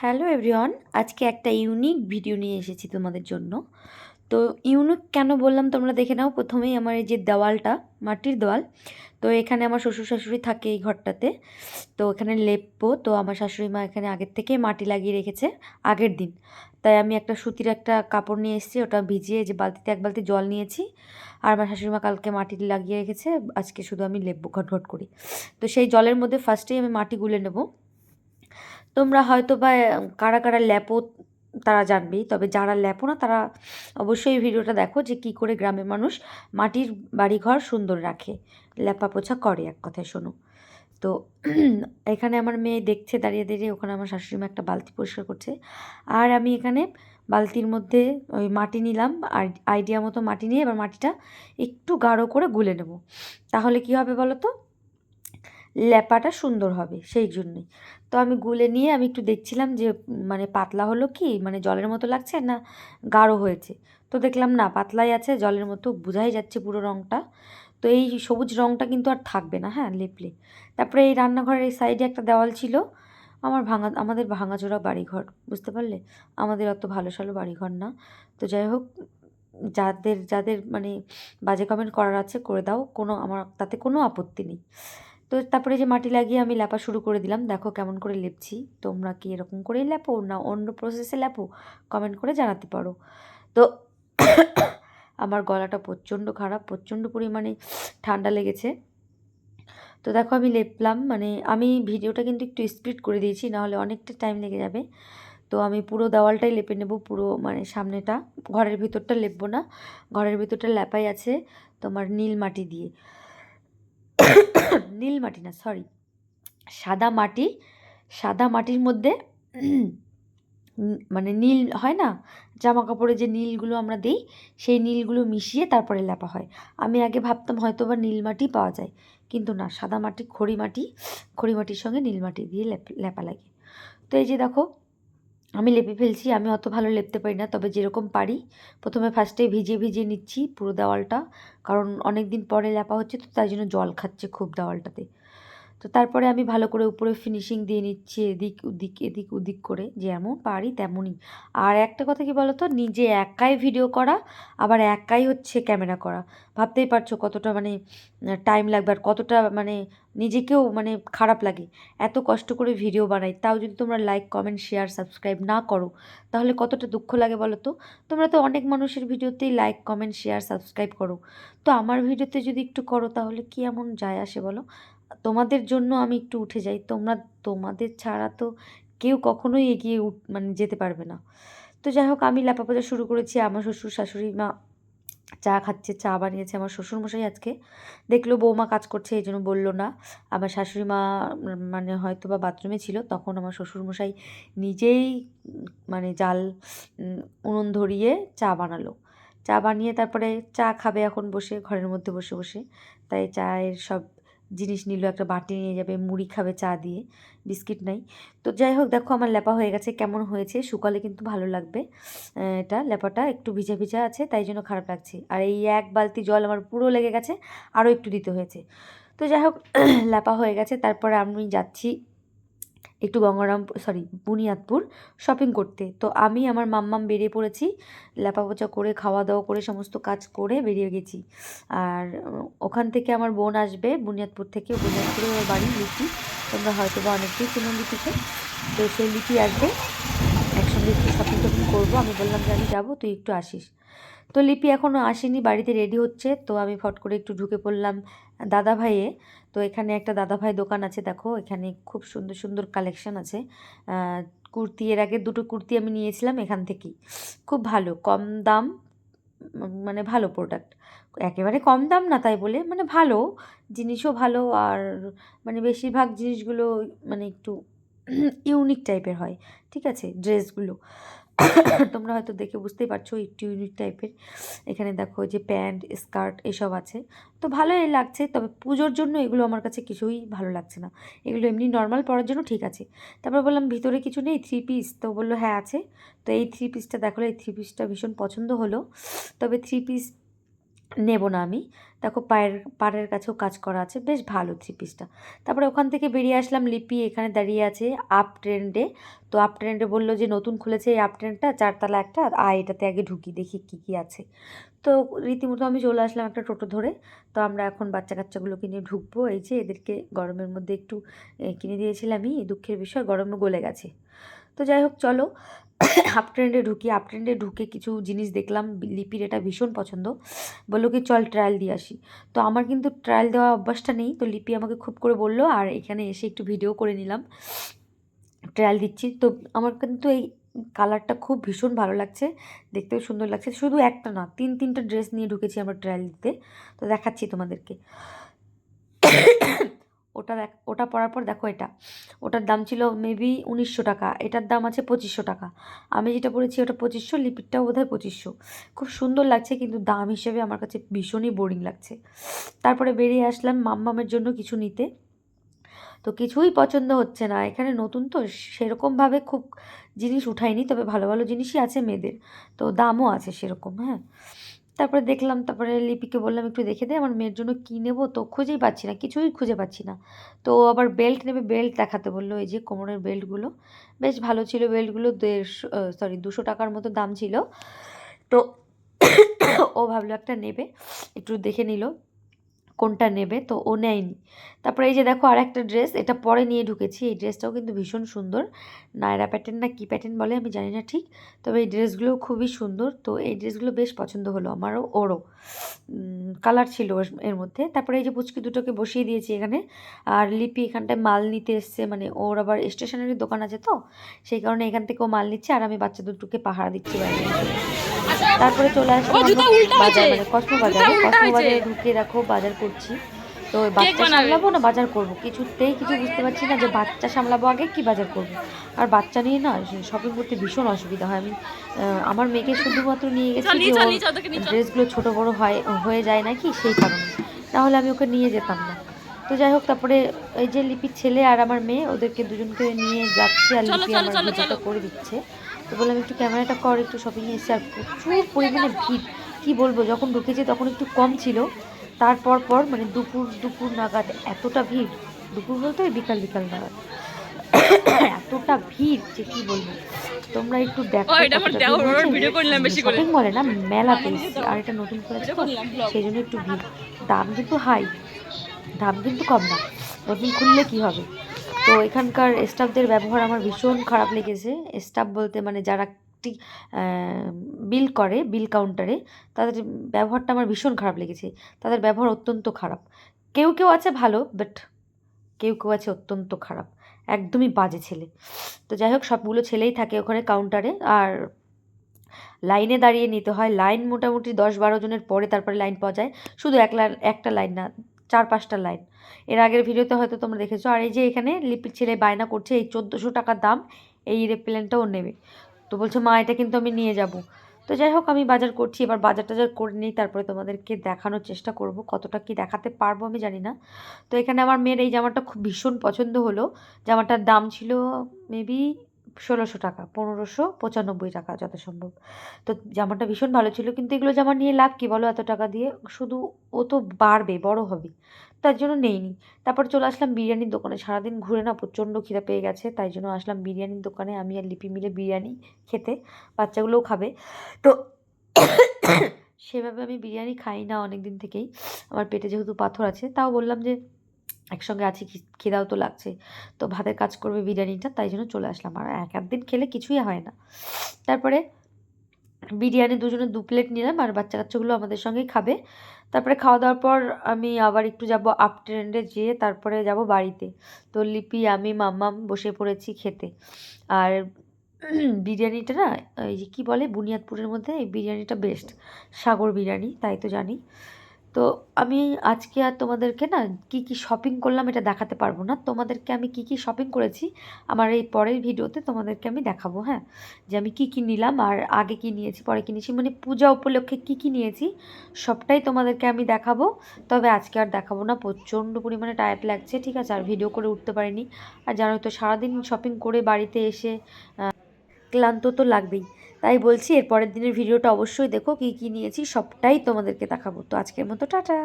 Hello everyone, আজকে একটা unique video নিয়ে এসেছি তোমাদের জন্য। তো ইউনিক কেন বললাম তোমরা দেখে নাও। প্রথমেই আমার এই যে দেওয়ালটা, মাটির দেওয়াল। তো এখানে আমার শ্বশুর শাশুড়ি থাকে এই ঘরটাতে। তো এখানে লেপবো, তো আমার শাশুড়ি মা এখানে আগের থেকে মাটি লাগিয়ে রেখেছে আগের দিন। তাই আমি একটা সুতির একটা কাপড় নিয়ে এসেছি, ওটা ভিজিয়ে যে বালতিতে এক বালতি জল নিয়েছি। আর আমার শাশুড়ি মা কালকে মাটি লাগিয়ে রেখেছে, আজকে শুধু আমি লেপবো ঘট ঘট করি। তো সেই জলের মধ্যে ফার্স্টেই আমি মাটি গুলে নেবো। তোমরা হয়তো বা কারা কারা ল্যাপো তারা জানবেই, তবে যারা ল্যাপো না তারা অবশ্যই এই ভিডিওটা দেখো যে কী করে গ্রামের মানুষ মাটির বাড়িঘর সুন্দর রাখে, ল্যাপা পোছা করে, এক কথায় শোনো। তো এখানে আমার মেয়ে দেখছে দাঁড়িয়ে দাঁড়িয়ে, ওখানে আমার শাশুড়ি মা একটা বালতি পরিষ্কার করছে। আর আমি এখানে বালতির মধ্যে ওই মাটি নিলাম, আর আইডিয়া মতো মাটি নিয়ে এবার মাটিটা একটু গাঢ় করে গুলে নেব। তাহলে কি হবে বলো তো, ল্যাপাটা সুন্দর হবে, সেই জন্যই। তো আমি গুলে নিয়ে আমি একটু দেখছিলাম যে মানে পাতলা হলো কি, মানে জলের মতো লাগছে না গাঢ় হয়েছে। তো দেখলাম না, পাতলাই আছে, জলের মতো বোঝাই যাচ্ছে পুরো রঙটা। তো এই সবুজ রঙটা কিন্তু আর থাকবে না, হ্যাঁ, লেপলে। তারপরে এই রান্নাঘরের এই সাইডে একটা দেওয়াল ছিল। আমাদের ভাঙাচোরা বাড়িঘর, বুঝতে পারলে, আমাদের অত ভালো সালো বাড়িঘর না। তো যাই হোক, যাদের যাদের মানে বাজে কমেন্ট করার আছে করে দাও, আমার তাতে কোনো আপত্তি নেই। তো তারপরে যে মাটি লাগিয়ে আমি লেপা শুরু করে দিলাম, দেখো কেমন করে লেপছি। তোমরা কি এরকম করেই লেপো না অন্য প্রসেসে লেপো, কমেন্ট করে জানাতে পারো। তো আমার গলাটা প্রচণ্ড খারাপ, প্রচণ্ড পরিমাণে ঠান্ডা লেগেছে। তো দেখো আমি লেপলাম, মানে আমি ভিডিওটা কিন্তু একটু স্পিড করে দিয়েছি, নাহলে অনেকটা টাইম লেগে যাবে। তো আমি পুরো দেওয়ালটাই লেপে নেব, পুরো মানে সামনেটা, ঘরের ভিতরটা লেপবো না। ঘরের ভিতরটা লেপাই আছে তোমার নীল মাটি দিয়ে। নীল মাটি না, সরি, সাদা মাটি। সাদা মাটির মধ্যে মানে নীল হয় না, জামা কাপড়ে যে নীলগুলো আমরা দিই, সেই নীলগুলো মিশিয়ে তারপরে লেপা হয়। আমি আগে ভাবতাম হয়তো বা নীল মাটি পাওয়া যায়, কিন্তু না, সাদা মাটি, খড়ি মাটির সঙ্গে নীল মাটি দিয়ে লেপা লাগে। তো এই যে দেখো আমি লেপে ফেলছি। আমি অত ভালো লেপতে পারি না, তবে যেরকম পারি। প্রথমে ফার্স্টে ভিজিয়ে ভিজিয়ে নিচ্ছি পুরো দেওয়ালটা, কারণ অনেক দিন পরে লেপা হচ্ছে, তো তাই জন্য জল খাচ্ছে খুব দেওয়ালটাতে। তো তারপরে আমি ভালো করে উপরে ফিনিশিং দিয়ে নিচ্ছি, এদিক ওদিক এদিক ওদিক করে, যেমন পারি তেমনই। আর একটা কথা কি বলো তো, নিজে একাই ভিডিও করা, আবার একাই হচ্ছে ক্যামেরা করা, ভাবতেই পারছো কতটা মানে টাইম লাগবে, আর কতটা মানে নিজেকেও মানে খারাপ লাগে। এত কষ্ট করে ভিডিও বানাই, তাও যদি তোমরা লাইক কমেন্ট শেয়ার সাবস্ক্রাইব না করো, তাহলে কতটা দুঃখ লাগে বলো তো। তোমরা তো অনেক মানুষের ভিডিওতেই লাইক কমেন্ট শেয়ার সাবস্ক্রাইব করো, তো আমার ভিডিওতে যদি একটু করো তাহলে কি এমন যায় আসে বলো। তোমাদের জন্য আমি একটু উঠে যাই, তোমাদের ছাড়া তো কেউ কখনোই এগিয়ে মানে যেতে পারবে না। তো যাই হোক আমি লেপাপোছা শুরু করেছি। আমার শ্বশুর শাশুড়ি মা চা খাচ্ছে, চা বানিয়েছে আমার শ্বশুরমশাই আজকে। দেখলো বৌমা কাজ করছে, এই জন্য বললো না। আমার শাশুড়ি মা মানে হয়তো বা বাথরুমে ছিল, তখন আমার শ্বশুরমশাই নিজেই মানে উনুন ধরিয়ে চা বানালো। চা বানিয়ে তারপরে চা খাবে এখন বসে, ঘরের মধ্যে বসে বসে। তাই চায়ের সব জিনিস নিল, একটা বাটি নিয়ে যাবে, মুড়ি খাবে চা দিয়ে, বিস্কিট নাই। তো যাই হোক দেখো আমার লেপা হয়ে গেছে, কেমন হয়েছে শুকালে কিন্তু ভালো লাগবে। এটা লেপাটা একটু ভিজা ভিজা আছে, তাই জন্য খারাপ লাগছে। আর এই এক বালতি জল আমার পুরো লেগে গেছে, আরও একটু দিতে হয়েছে। তো যাই হোক লেপা হয়ে গেছে। তারপরে আমি যাচ্ছি একটু বুনিয়াদপুর শপিং করতে। তো আমি আমার মাম্মাম বেরিয়ে পড়েছি, লেপাপোচা করে খাওয়া দাওয়া করে সমস্ত কাজ করে বেরিয়ে গেছি। আর ওখান থেকে আমার বোন আসবে বুনিয়াদপুর থেকে, বুনিয়াদপুরে ওর বাড়ি লিপি, তোমরা হয়তো বা অনেকেই চেনো লিপিকে। তো সেই লিপি আসবে, একসঙ্গে একটু শপিং টপিং করবো। আমি বললাম যে আমি যাবো, তুই একটু আসিস। তো লিপি এখনও আসেনি, বাড়িতে রেডি হচ্ছে। তো আমি ফট করে একটু ঢুকে পড়লাম দাদা ভাইয়ে। তো এখানে একটা দাদা ভাই দোকান আছে, দেখো এখানে খুব সুন্দর সুন্দর কালেকশন আছে। কুর্তি, এর আগে দুটো কুর্তি আমি নিয়েছিলাম এখান থেকেই, খুব ভালো, কম দাম, মানে ভালো প্রোডাক্ট। একেবারে কম দাম না তাই বলে, মানে ভালো জিনিসও ভালো, আর মানে বেশিরভাগ জিনিসগুলো মানে একটু ইউনিক টাইপের হয়, ঠিক আছে ড্রেসগুলো। তোমরা হয়তো দেখে বুঝতেই পারছো একটু ইউনিক টাইপের। এখানে দেখো যে প্যান্ট স্কার্ট এসব আছে, তো ভালোই লাগছে। তবে পুজোর জন্য এগুলো আমার কাছে কিছুই ভালো লাগছে না, এগুলো এমনি নর্মাল পরার জন্য ঠিক আছে। তারপর বললাম ভিতরে কিছু নেই, থ্রি পিস? তো বললো হ্যাঁ আছে। তো এই থ্রি পিসটা দেখো, এই থ্রি পিসটা ভীষণ পছন্দ হলো। তবে থ্রি পিস নেব না আমি। দেখো পাড়ের কাছেও কাজ করা আছে, বেশ ভালো থ্রি পিসটা। তারপরে ওখান থেকে বেরিয়ে আসলাম, লিপি এখানে দাঁড়িয়ে আছে আপ ট্রেন্ডে। তো আপ ট্রেন্ডে বললো যে নতুন খুলেছে এই আপ ট্রেন্ডটা, 4 তলা একটা, এটাতে আগে ঢুকি দেখি কী কী আছে। তো রীতিমতো আমি চলে আসলাম একটা টোটো ধরে। তো আমরা এখন বাচ্চা কাচ্চাগুলোকে নিয়ে ঢুকবো। এই যে এদেরকে গরমের মধ্যে একটু কিনে দিয়েছিলামই, দুঃখের বিষয় গরমে গলে গেছে। তো যাই হোক চলো আপ ট্রেন্ডে ঢুকি। আপ ট্রেন্ডে ঢুকে কিছু জিনিস দেখলাম, লিপির এটা ভীষণ পছন্দ, বললো কি চল ট্রায়াল দিয়ে আসি। তো আমার কিন্তু ট্রায়াল দেওয়া অভ্যাসটা নেই, তো লিপি আমাকে খুব করে বললো, আর এখানে এসে একটু ভিডিও করে নিলাম ট্রায়াল দিচ্ছি। তো আমার কিন্তু এই কালারটা খুব ভীষণ ভালো লাগছে, দেখতেও সুন্দর লাগছে। শুধু একটা না, 3-3টা ড্রেস নিয়ে ঢুকেছি আমরা ট্রায়াল দিতে। তো দেখাচ্ছি তোমাদেরকে। ওটা পরার পর দেখো, ওটার দাম ছিল মেবি 1900 টাকা, এটার দাম আছে 2500 টাকা। আমি যেটা পরেছি ওটা 2500, লিপিটটাও বোধ হয় 2500। খুব সুন্দর লাগছে, কিন্তু দাম হিসেবে আমার কাছে ভীষণই বোরিং লাগছে। তারপরে বেরিয়ে আসলাম মাম্মামের জন্য কিছু নিতে। তো কিছুই পছন্দ হচ্ছে না, এখানে নতুন তো সেরকমভাবে খুব জিনিস উঠায়নি, তবে ভালো ভালো জিনিসই আছে মেয়েদের, তো দামও আছে সেরকম। হ্যাঁ, তারপরে দেখলাম, তারপরে লিপিকে বললাম একটু দেখে দে আমার মেয়ের জন্য কী নেবো, তো খুঁজেই পাচ্ছি না, কিছুই খুঁজে পাচ্ছি না। তো ও আবার বেল্ট নেবে, বেল্ট দেখাতে বললো। এই যে কোমরের বেল্টগুলো বেশ ভালো ছিল, বেল্টগুলো 200 টাকার মতো দাম ছিল। তো ও ভাবলো একটা নেবে, একটু দেখে নিল কোনটা নেবে, তো ও নেয়নি। তারপরে এই যে দেখো আর একটা ড্রেস, এটা পরে নিয়ে ঢুকেছি। এই ড্রেসটাও কিন্তু ভীষণ সুন্দর, নায়রা প্যাটার্ন না কী প্যাটার্ন বলে আমি জানি না ঠিক, তবে এই ড্রেসগুলোও খুবই সুন্দর। তো এই ড্রেসগুলো বেশ পছন্দ হলো আমারও, ওরও কালার ছিল এর মধ্যে। তারপরে এই যে পুচকি দুটোকে বসিয়ে দিয়েছি এখানে, আর লিপি এখানটায় মাল নিতে এসছে, মানে ওর আবার স্টেশনারি দোকান আছে, তো সেই কারণে এখান থেকে ও মাল নিচ্ছে, আর আমি বাচ্চা দুটোকে পাহারা দিচ্ছি বাইরে। তারপরে চলে আসলাম বাজার, মানে কসমো বাজারে ঢুকে দেখো বাজার করছি। তো বাচ্চা সামলাবো না বাজার করবো, কিছুতেই কিছু বুঝতে পারছি না যে বাচ্চা সামলাবো আগে কি বাজার করবো। আর বাচ্চা নিয়ে না শপিং করতে ভীষণ অসুবিধা হয়। আমি আমার মেয়েকে শুধুমাত্র নিয়ে গেছি যে ওর ড্রেসগুলো ছোটো বড়ো হয়ে যায় নাকি, সেই কারণে, নাহলে আমি ওকে নিয়ে যেতাম না। তো যাই হোক, তারপরে এই যে লিপির ছেলে আর আমার মেয়ে, ওদেরকে দুজনকে নিয়ে যাচ্ছি, আর লিপি আমার ভিডিওটা করে দিচ্ছে। তো বললাম একটু ক্যামেরাটা কর, একটু শপিংয়ে এসছে। আর প্রচুর পরিমাণে ভিড়, কী বলবো, যখন ঢুকেছি তখন একটু কম ছিল, তারপর মানে দুপুর নাগাদ এতটা ভিড়, দুপুর বলতে বিকাল নাগাদ এতটা ভিড় যে কী বলবো। তোমরা একটু দেখো, শপিং মলে না, মেলাতে এসেছি, আর এটা নতুন করেছে তো সেই জন্য একটু ভিড়। দাম কিন্তু হাই, দাম কিন্তু কম না, নতুন খুললে কি হবে। তো এখানকার স্টাফদের ব্যবহার আমার ভীষণ খারাপ লেগেছে। স্টাফ বলতে মানে যারা বিল করে, বিল কাউন্টারে, তাদের ব্যবহারটা আমার ভীষণ খারাপ লেগেছে। তাদের ব্যবহার অত্যন্ত খারাপ। কেউ আছে ভালো, বাট কেউ আছে অত্যন্ত খারাপ, একদমই বাজে ছেলে। তো যাই হোক, সবগুলো ছেলেই থাকে ওখানে কাউন্টারে, আর লাইনে দাঁড়িয়ে নিতে হয়। লাইন মোটামুটি 10-12 জনের পরে তারপরে লাইন পাওয়া যায়, শুধু একটা লাইন না, 4-5টা লাইন। এর আগের ভিডিওতে হয়তো তোমরা দেখেছো। আর এই যে এখানে লিপির ছেলে বায়না করছে এই 1400 টাকার দাম এই এরোপ্লেনটাও নেবে, তো বলছে মা এটা কিন্তু আমি নিয়ে যাব। তো যাই হোক, আমি বাজার করছি, এবার বাজার টাজার করে নিই, তারপরে তোমাদেরকে দেখানোর চেষ্টা করব, কতটা কি দেখাতে পারবো আমি জানি না। তো এখানে আমার মেয়ের এই জামাটা খুব ভীষণ পছন্দ হলো। জামাটার দাম ছিল মেবি 1600 টাকা, 1595 টাকা যত সম্ভব। তো জামাটা ভীষণ ভালো ছিল, কিন্তু এগুলো জামা নিয়ে লাভ কী বলো, এত টাকা দিয়ে, শুধু ও তো বাড়বে, বড় হবে, তার জন্য নেইনি। তারপর চলে আসলাম বিরিয়ানির দোকানে, সারাদিন ঘুরে না প্রচণ্ড খিদে পেয়ে গেছে, তাই জন্য আসলাম বিরিয়ানির দোকানে, আমি আর লিপি মিলে বিরিয়ানি খেতে, বাচ্চাগুলোও খাবে। তো সেভাবে আমি বিরিয়ানি খাই না অনেক দিন থেকেই, আমার পেটে যেহেতু পাথর আছে, তাও বললাম যে একসঙ্গে আছি, খিদাও তো লাগছে, তো ভাতের কাজ করবে বিরিয়ানিটা, তাই জন্য চলে আসলাম। আর এক দিন খেলে কিছুই হয় না। তারপরে বিরিয়ানি দুজনে 2 প্লেট নিলাম, আর বাচ্চা কাচ্চাগুলো আমাদের সঙ্গেই খাবে। তারপরে খাওয়া দাওয়ার পর আমি আবার একটু যাব আপ ট্রেন্ডে, যেয়ে তারপরে যাব বাড়িতে। তো লিপি আমি মাম্মাম বসে পড়েছি খেতে। আর বিরিয়ানিটা না, এই যে কী বলে, বুনিয়াদপুরের মধ্যে এই বিরিয়ানিটা বেস্ট, সাগর বিরিয়ানি, তাই তো জানি। তো আমি আজকে আর তোমাদেরকে না কি শপিং করলাম এটা দেখাতে পারবো না, তোমাদেরকে আমি কি শপিং করেছি আমার এই পরের ভিডিওতে তোমাদেরকে আমি দেখাবো। হ্যাঁ, যে আমি কি নিলাম, আর আগে কি নিয়েছি, পরে কি নিয়েছি, মানে পূজা উপলক্ষে কি নিয়েছি, সবটাই তোমাদেরকে আমি দেখাবো। তবে আজকে আর দেখাবো না, প্রচণ্ড পরিমাণে টায়ার্ড লাগছে, ঠিক আছে, আর ভিডিও করে উঠতে পারিনি। আর জানোই তো সারাদিন শপিং করে বাড়িতে এসে ক্লান্ত তো লাগবেই, তাই বলছি এর পরের দিনের ভিডিওটা অবশ্যই দেখো, কী কী নিয়েছি সবটাই তোমাদেরকে দেখাবো। তো আজকের মতো টাটা।